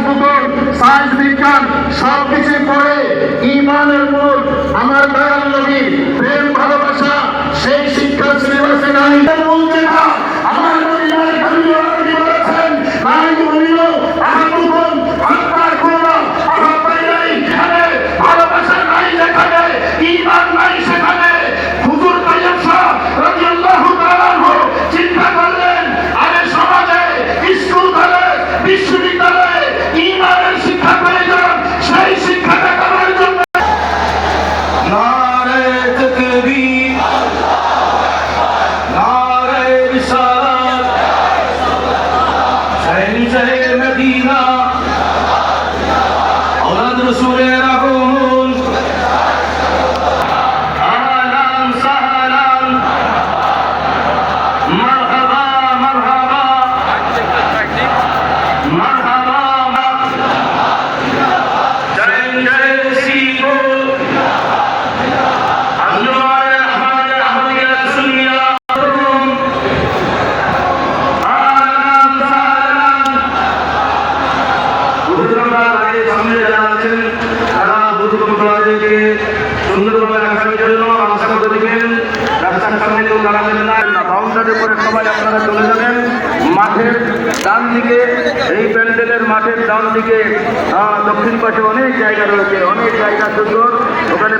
ভূগোল, সায়েন্স বিজ্ঞান সবকিছু পড়ে ঈমানের মূল আমার দয়াল নবীর প্রেম ভালোবাসা সেই শিক্ষা সিলেবাসে নাই। মূল যেটা আমার নবী নাই হাবিবুল্লাহ বলেছেন, নাই বলিল আহাদুকুম হাত্তা কুনা আহাব্বা ইলাইহি, ভালোবাসা নাই যেখানে, ঈমান নাই সেখানে। হুজুর তাইয়্যিব শাহ রাদিয়াল্লাহু তাআলা আনহু চিন্তা করলেন, আরে সমাজে স্কুল কলেজ বিশ্ববিদ্যালয়ে ঈমানের শিক্ষা প্রয়োজন, সেই শিক্ষাটা করার জন্য নারে তাকবীর, নারে রিসালাত, শহীদ মদিনা, औलाद रसूले Rahul, ahlan sahlan, marhaba marhaba, marhaba, jai jai siko, azmar ahmad ahmadiyya sunniya, ahlan sahlan। বুজুর্গরা আগে সামনে যারা আছেন তারা বুজুর্গদেরকে সুন্দরভাবে রাখার জন্য রাস্তা করে দিবেন। রাস্তার সামনে কেউ দাঁড়াবেন না, বাউন্ডারি করে সবাই আপনারা চলে যাবেন। মাঠের ডান দিকে, এই প্যান্ডেলের মাঠের ডান দিকে দক্ষিণ পাশে অনেক জায়গা রয়েছে, অনেক জায়গা সুন্দর, ওখানে